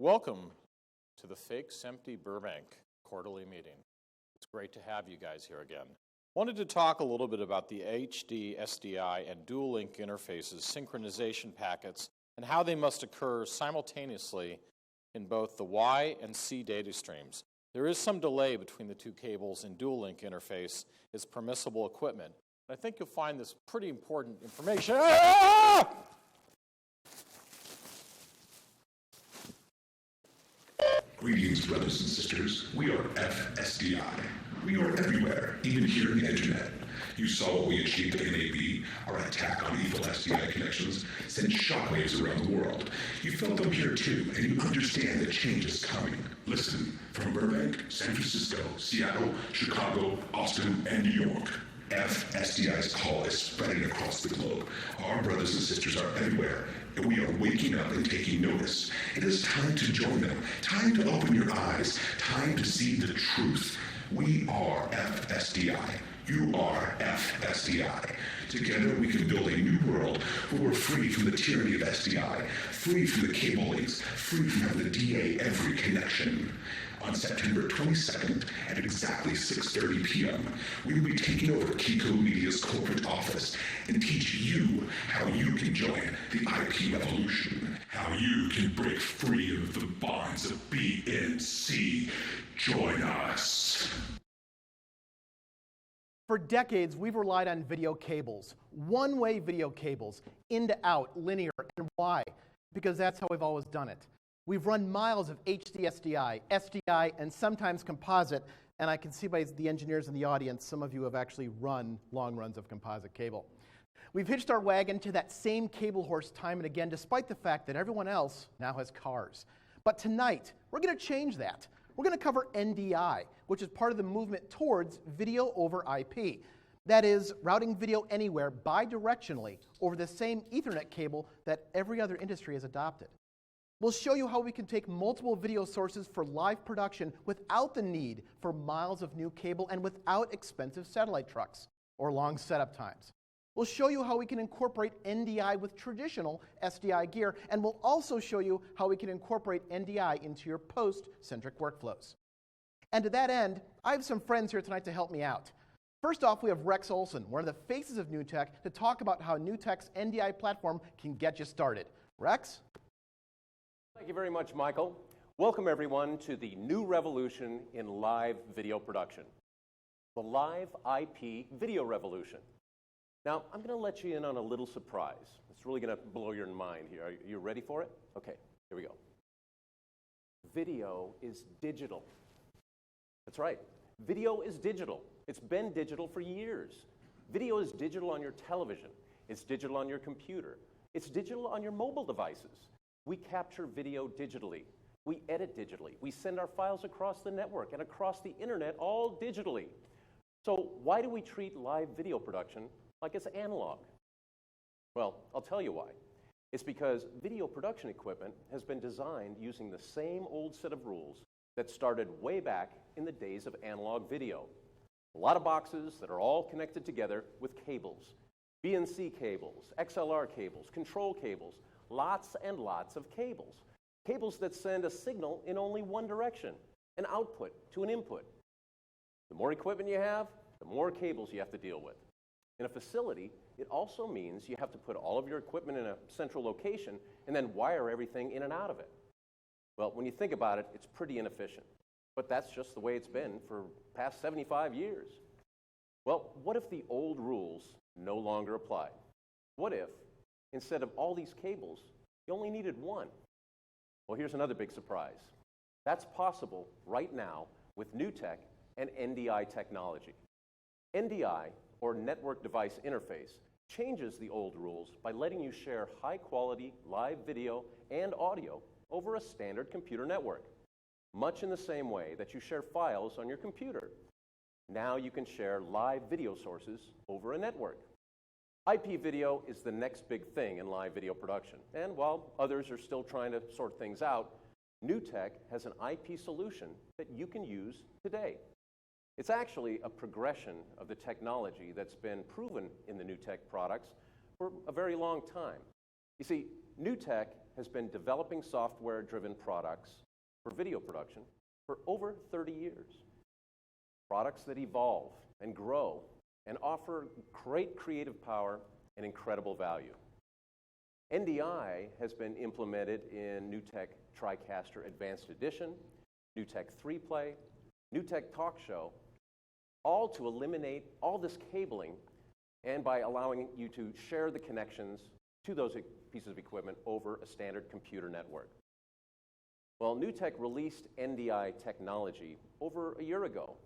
Welcome to the Fake SMPTE Burbank quarterly meeting. It's great to have you guys here again. Wanted to talk a little bit about the HD, SDI, and dual link interfaces, synchronization packets, and how they must occur simultaneously in both the Y and C data streams. There is some delay between the two cables, and dual link interface is permissible equipment. I think you'll find this pretty important information. Greetings, brothers and sisters. We are FSDI. We are everywhere, even here in the internet. You saw what we achieved at NAB. Our attack on evil SDI connections sent shockwaves around the world. You felt them here too, and you understand that change is coming. Listen, from Burbank, San Francisco, Seattle, Chicago, Austin, and New York, FSDI's call is spreading across the globe. Our brothers and sisters are everywhere, and we are waking up and taking notice. It is time to join them, time to open your eyes, time to see the truth. We are FSDI. You are FSDI. Together we can build a new world where we're free from the tyranny of SDI, free from the cable links, free from having to DA every connection. On September 22nd at exactly 6:30 p.m., we will be taking over Kiko Media's corporate office and teach you how you can join the IP revolution, how you can break free of the bonds of BNC. Join us. For decades, we've relied on video cables, one-way video cables, in to out, linear, and why? Because that's how we've always done it. We've run miles of HD SDI, SDI, and sometimes composite, and I can see by the engineers in the audience, some of you have actually run long runs of composite cable. We've hitched our wagon to that same cable horse time and again, despite the fact that everyone else now has cars. But tonight, we're going to change that. We're going to cover NDI, which is part of the movement towards video over IP. That is, routing video anywhere bidirectionally over the same Ethernet cable that every other industry has adopted. We'll show you how we can take multiple video sources for live production without the need for miles of new cable and without expensive satellite trucks or long setup times. We'll show you how we can incorporate NDI with traditional SDI gear, and we'll also show you how we can incorporate NDI into your post-centric workflows. And to that end, I have some friends here tonight to help me out. First off, we have Rex Olson, one of the faces of NewTek, to talk about how NewTek's NDI platform can get you started. Rex? Thank you very much, Michael. Welcome, everyone, to the new revolution in live video production, the live IP video revolution. Now, I'm going to let you in on a little surprise. It's really going to blow your mind here. Are you ready for it? Okay, here we go. Video is digital. That's right. Video is digital. It's been digital for years. Video is digital on your television. It's digital on your computer. It's digital on your mobile devices. We capture video digitally. We edit digitally. We send our files across the network and across the internet all digitally. So why do we treat live video production like it's analog? Well, I'll tell you why. It's because video production equipment has been designed using the same old set of rules that started way back in the days of analog video. A lot of boxes that are all connected together with cables. BNC cables, XLR cables, control cables, lots and lots of cables. Cables that send a signal in only one direction, an output to an input. The more equipment you have, the more cables you have to deal with. In a facility, it also means you have to put all of your equipment in a central location and then wire everything in and out of it. Well, when you think about it, it's pretty inefficient. But that's just the way it's been for the past 75 years. Well, what if the old rules no longer applied? What if, instead of all these cables, you only needed one? Well, here's another big surprise. That's possible right now with NewTek and NDI technology. NDI, or Network Device Interface, changes the old rules by letting you share high-quality live video and audio over a standard computer network, much in the same way that you share files on your computer. Now you can share live video sources over a network. IP video is the next big thing in live video production, and while others are still trying to sort things out, NewTek has an IP solution that you can use today. It's actually a progression of the technology that's been proven in the NewTek products for a very long time. You see, NewTek has been developing software-driven products for video production for over 30 years. Products that evolve and grow and offer great creative power and incredible value. NDI has been implemented in NewTek Tricaster Advanced Edition, NewTek 3Play, NewTek Talk Show, all to eliminate all this cabling and by allowing you to share the connections to those pieces of equipment over a standard computer network. Well, NewTek released NDI technology over a year ago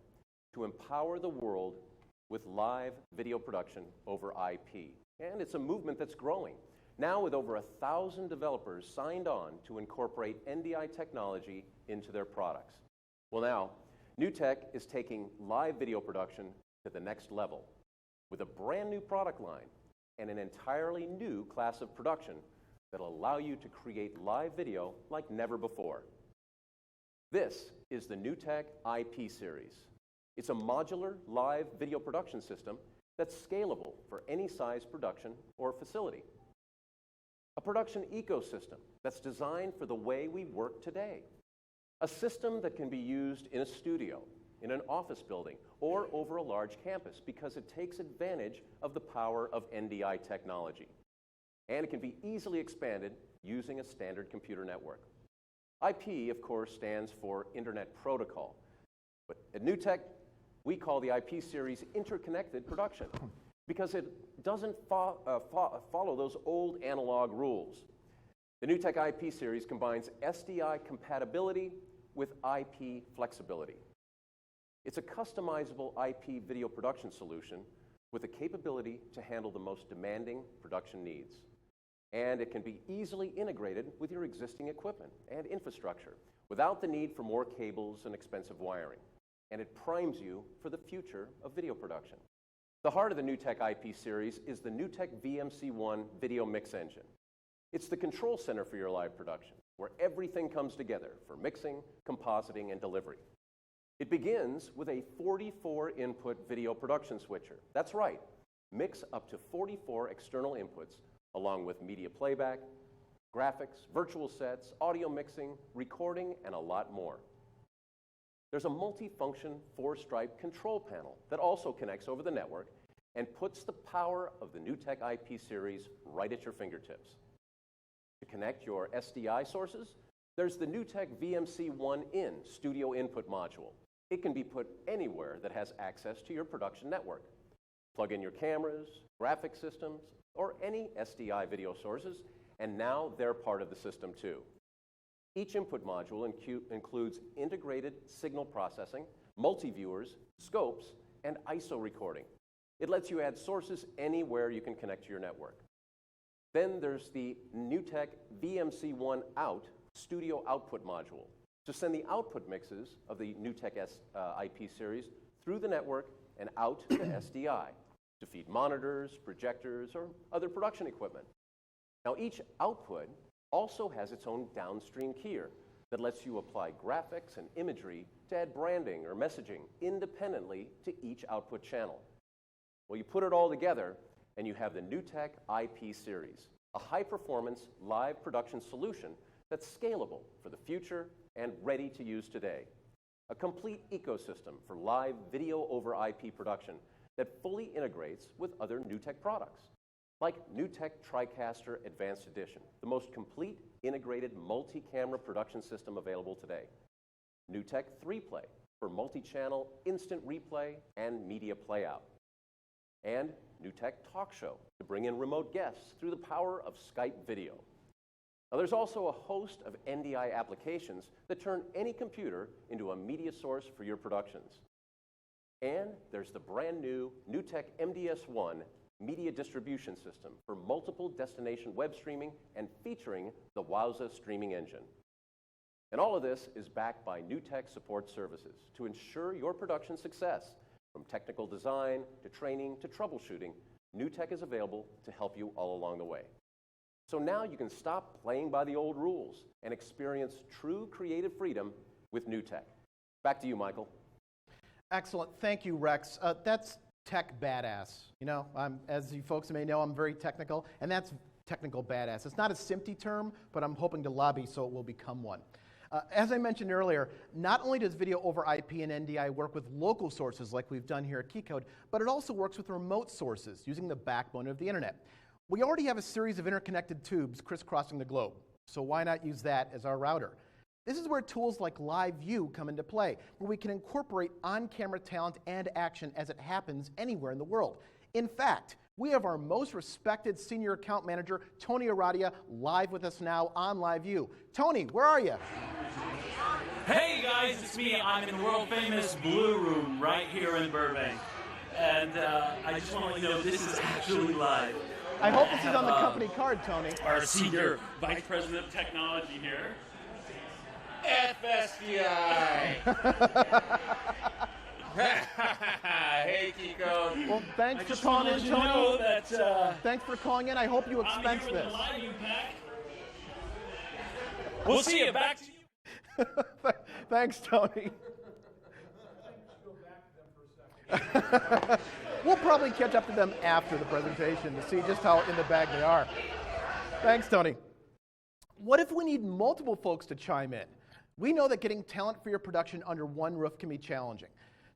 to empower the world with live video production over IP. And it's a movement that's growing. Now with over 1,000 developers signed on to incorporate NDI technology into their products. Well now, NewTek is taking live video production to the next level with a brand new product line and an entirely new class of production that'll allow you to create live video like never before. This is the NewTek IP series. It's a modular live video production system that's scalable for any size production or facility. A production ecosystem that's designed for the way we work today. A system that can be used in a studio, in an office building, or over a large campus because it takes advantage of the power of NDI technology. And it can be easily expanded using a standard computer network. IP, of course, stands for Internet Protocol. But at NewTek, we call the IP series interconnected production because it doesn't follow those old analog rules. The NewTek IP series combines SDI compatibility with IP flexibility. It's a customizable IP video production solution with the capability to handle the most demanding production needs. And it can be easily integrated with your existing equipment and infrastructure without the need for more cables and expensive wiring. And it primes you for the future of video production. The heart of the NewTek IP series is the NewTek VMC1 video mix engine. It's the control center for your live production, where everything comes together for mixing, compositing, and delivery. It begins with a 44-input video production switcher. That's right, mix up to 44 external inputs, along with media playback, graphics, virtual sets, audio mixing, recording, and a lot more. There's a multi-function 4-stripe control panel that also connects over the network and puts the power of the NewTek IP series right at your fingertips. To connect your SDI sources, there's the NewTek VMC1-in studio input module. It can be put anywhere that has access to your production network. Plug in your cameras, graphic systems, or any SDI video sources, and now they're part of the system too. Each input module includes integrated signal processing, multi-viewers, scopes, and ISO recording. It lets you add sources anywhere you can connect to your network. Then there's the NewTek VMC1 Out studio output module to send the output mixes of the NewTek IP series through the network and out to SDI to feed monitors, projectors, or other production equipment. Now each output also has its own downstream keyer that lets you apply graphics and imagery to add branding or messaging independently to each output channel. Well, you put it all together and you have the NewTek IP series, a high-performance live production solution that's scalable for the future and ready to use today. A complete ecosystem for live video over IP production that fully integrates with other NewTek products, like NewTek Tricaster Advanced Edition, the most complete integrated multi-camera production system available today. NewTek 3Play for multi-channel instant replay and media playout. And NewTek Talk Show to bring in remote guests through the power of Skype video. Now, there's also a host of NDI applications that turn any computer into a media source for your productions. And there's the brand new NewTek MDS1 media distribution system for multiple destination web streaming and featuring the Wowza streaming engine. And all of this is backed by NewTek support services to ensure your production success. From technical design to training to troubleshooting, NewTek is available to help you all along the way. So now you can stop playing by the old rules and experience true creative freedom with NewTek. Back to you, Michael. Excellent. Thank you, Rex. That's tech badass. You know, as you folks may know, I'm very technical, and that's technical badass. It's not a SMPTE term, but I'm hoping to lobby so it will become one. As I mentioned earlier, not only does video over IP and NDI work with local sources like we've done here at KeyCode, but it also works with remote sources using the backbone of the internet. We already have a series of interconnected tubes crisscrossing the globe, so why not use that as our router? This is where tools like LiveU come into play, where we can incorporate on-camera talent and action as it happens anywhere in the world. In fact, we have our most respected senior account manager, Tony Aradia, live with us now on LiveU. Tony, where are you? Hey guys, it's me. I'm in the world famous Blue Room right here in Burbank. And I just want to let you know this is actually live. I hope this is on the company card, Tony. Our senior vice president of technology here. FSDI. Hey, Kiko. Well, thanks for calling in, Tony. Thanks for calling in. I hope you expense I'm here this. with the LiveU pack. We'll see you. Back to you. Thanks, Tony. We'll probably catch up to them after the presentation to see just how in the bag they are. Thanks, Tony. What if we need multiple folks to chime in? We know that getting talent for your production under one roof can be challenging.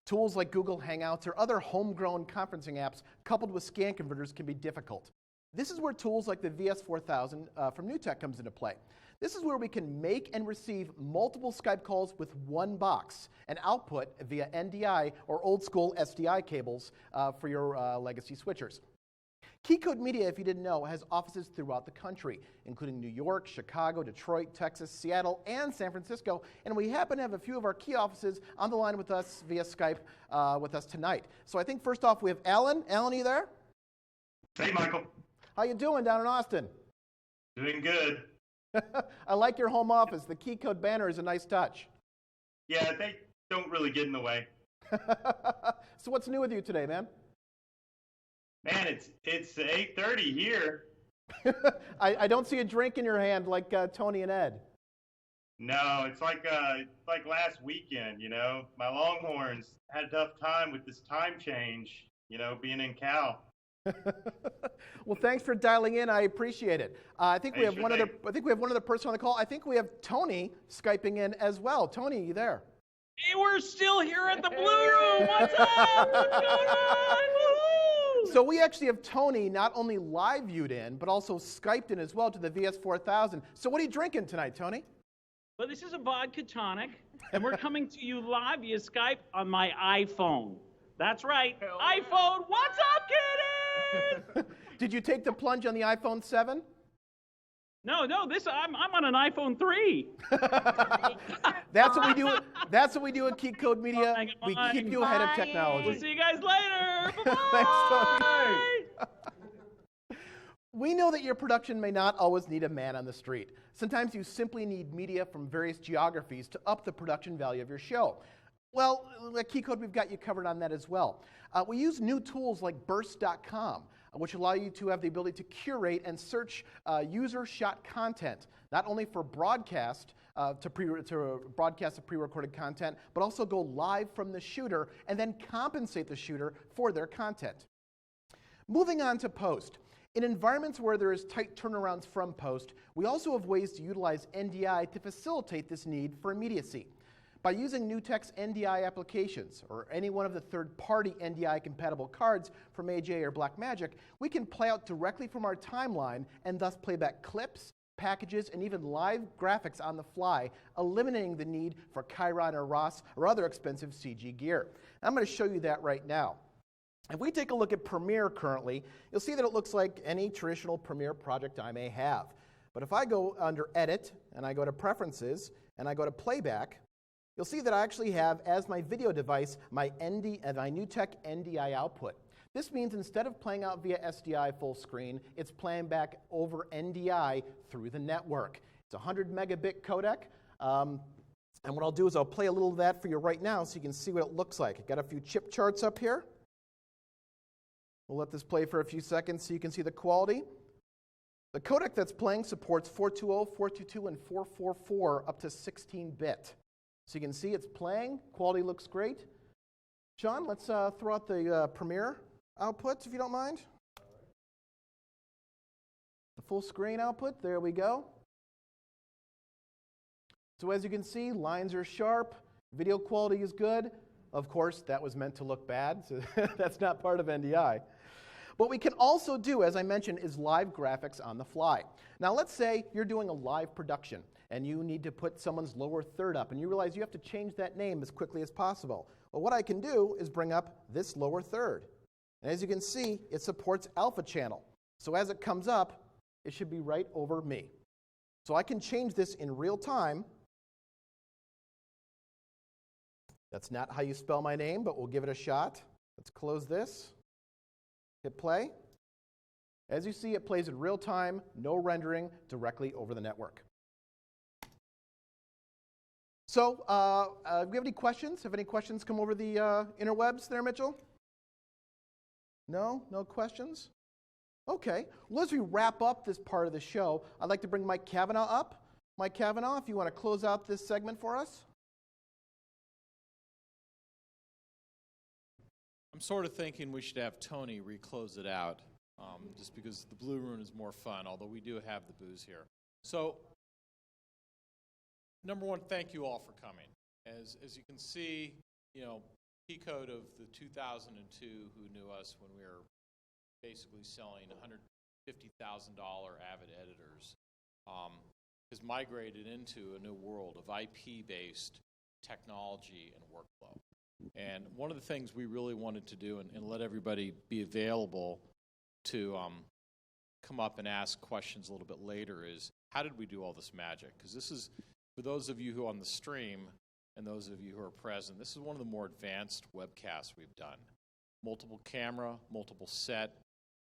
Tools like Google Hangouts or other homegrown conferencing apps coupled with scan converters can be difficult. This is where tools like the VS4000 from NewTek comes into play. This is where we can make and receive multiple Skype calls with one box and output via NDI or old school SDI cables for your legacy switchers. KeyCode Media, if you didn't know, has offices throughout the country, including New York, Chicago, Detroit, Texas, Seattle, and San Francisco. And we happen to have a few of our key offices on the line with us via Skype with us tonight. So I think first off we have Alan. Alan, are you there? Hey, Michael. How you doing down in Austin? Doing good. I like your home office. The KeyCode banner is a nice touch. Yeah, they don't really get in the way. So what's new with you today, man? Man, it's 8:30 here. I don't see a drink in your hand like Tony and Ed. No, it's like last weekend, you know. My Longhorns had a tough time with this time change, you know, being in Cal. Well, thanks for dialing in. I appreciate it. I think we have one other. I think we have one other person on the call. I think we have Tony Skyping in as well. Tony, are you there? Hey, we're still here at the Blue Room. What's up? What's going on? Woo-hoo! So we actually have Tony not only live viewed in, but also Skyped in as well to the VS4000. So what are you drinking tonight, Tony? Well, this is a vodka tonic, and we're coming to you live via Skype on my iPhone. That's right, iPhone. What's up, kiddies? Did you take the plunge on the iPhone 7? No, I'm on an iPhone 3. That's what we do. That's what we do at KeyCode Media. We keep you ahead of technology. We'll see you guys later. Bye-bye. Thanks, Tony. We know that your production may not always need a man on the street. Sometimes you simply need media from various geographies to up the production value of your show. Well, at KeyCode, we've got you covered on that as well. We use new tools like burst.com, which allow you to have the ability to curate and search user-shot content, not only for broadcast, to broadcast the pre-recorded content, but also go live from the shooter and then compensate the shooter for their content. Moving on to post. In environments where there is tight turnarounds from post, we also have ways to utilize NDI to facilitate this need for immediacy. By using NewTek's NDI applications, or any one of the third-party NDI-compatible cards from AJ or Blackmagic, we can play out directly from our timeline and thus play back clips, packages, and even live graphics on the fly, eliminating the need for Chiron or ROS or other expensive CG gear. I'm going to show you that right now. If we take a look at Premiere currently, you'll see that it looks like any traditional Premiere project I may have. But if I go under Edit, and I go to Preferences, and I go to Playback, you'll see that I actually have, as my video device, my NewTek NDI output. This means instead of playing out via SDI full screen, it's playing back over NDI through the network. It's a 100 megabit codec, and what I'll do is I'll play a little of that for you right now so you can see what it looks like. I've got a few chip charts up here. We'll let this play for a few seconds so you can see the quality. The codec that's playing supports 420, 422, and 444 up to 16-bit. So you can see it's playing. Quality looks great. Sean, let's throw out the Premiere outputs, if you don't mind. the full screen output. There we go. So as you can see, lines are sharp, video quality is good. Of course, that was meant to look bad, so that's not part of NDI. What we can also do, as I mentioned, is live graphics on the fly. Now let's say you're doing a live production and you need to put someone's lower third up and you realize you have to change that name as quickly as possible. Well, what I can do is bring up this lower third. And as you can see, it supports alpha channel. So as it comes up, it should be right over me. So I can change this in real time. That's not how you spell my name, but we'll give it a shot. Let's close this. Hit play. As you see, it plays in real time, no rendering, directly over the network. So, do we have any questions? Have any questions come over the interwebs there, Mitchell? No? No questions? Okay. Well, as we wrap up this part of the show, I'd like to bring Mike Cavanaugh up. Mike Cavanaugh, if you want to close out this segment for us. I'm sort of thinking we should have Tony reclose it out, just because the Blue Room is more fun, although we do have the booze here. So, number one, thank you all for coming. As you can see, you know, key code of the 2002 who knew us when we were basically selling $150,000 Avid editors has migrated into a new world of IP-based technology and workflow. And one of the things we really wanted to do, and let everybody be available to come up and ask questions a little bit later, is how did we do all this magic? Because this is, for those of you who are on the stream and those of you who are present, this is one of the more advanced webcasts we've done. Multiple camera, multiple set,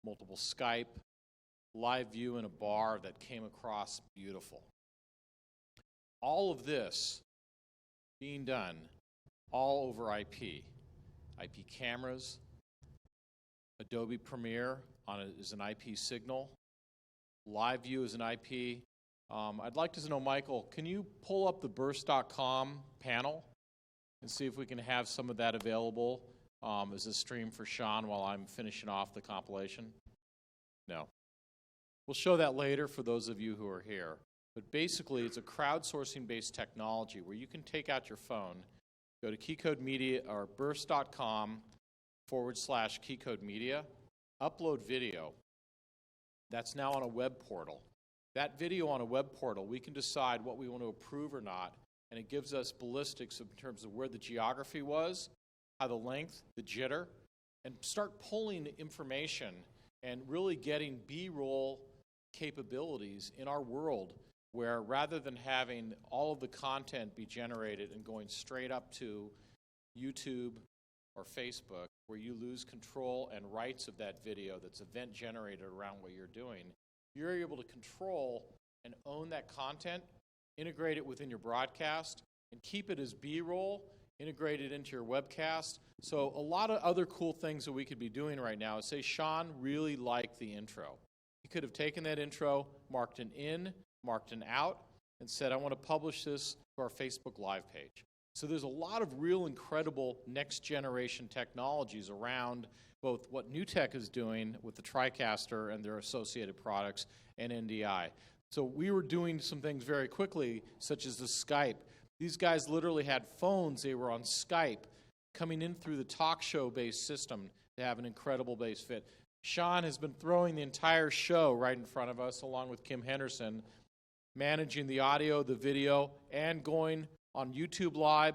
multiple Skype, LiveU in a bar that came across beautiful. All of this being done all over IP. IP cameras, Adobe Premiere is an IP signal, LiveU is an IP. I'd like to know, Michael, can you pull up the burst.com panel and see if we can have some of that available as a stream for Sean while I'm finishing off the compilation? No. We'll show that later for those of you who are here. But basically, it's a crowdsourcing-based technology where you can take out your phone, go to Keycode Media or burst.com/Keycode Media, upload video. That's now on a web portal. That video on a web portal, we can decide what we want to approve or not, and it gives us ballistics in terms of where the geography was, how the length, the jitter, and start pulling information and really getting B-roll capabilities in our world where rather than having all of the content be generated and going straight up to YouTube or Facebook, where you lose control and rights of that video that's event generated around what you're doing, you're able to control and own that content, integrate it within your broadcast, and keep it as B-roll, integrate it into your webcast. So a lot of other cool things that we could be doing right now is say Sean really liked the intro. He could have taken that intro, marked an in, marked an out, and said, I want to publish this to our Facebook Live page. So there's a lot of real incredible next generation technologies around both what NewTek is doing with the Tricaster and their associated products and NDI. So we were doing some things very quickly, such as the Skype. These guys literally had phones. They were on Skype coming in through the talk show-based system to have an incredible base fit. Sean has been throwing the entire show right in front of us, along with Kim Henderson, managing the audio, the video, and going on YouTube Live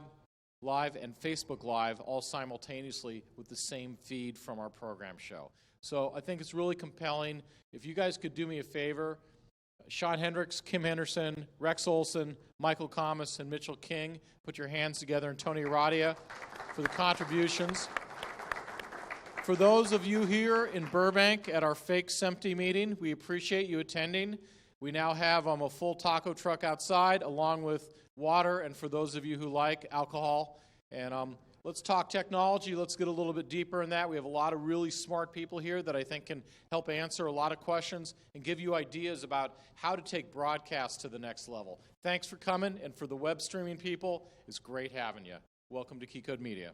and Facebook Live all simultaneously with the same feed from our program show. So I think it's really compelling. If you guys could do me a favor, Sean Hendricks, Kim Henderson, Rex Olson, Michael Kamas, and Mitchell King, put your hands together, and Tony Radia for the contributions. For those of you here in Burbank at our fake SEMTI meeting, we appreciate you attending. We now have a full taco truck outside along with water, and for those of you who like alcohol. And let's talk technology. Let's get a little bit deeper in that. We have a lot of really smart people here that I think can help answer a lot of questions and give you ideas about how to take broadcast to the next level. Thanks for coming, and for the web streaming people, it's great having you. Welcome to Keycode Media.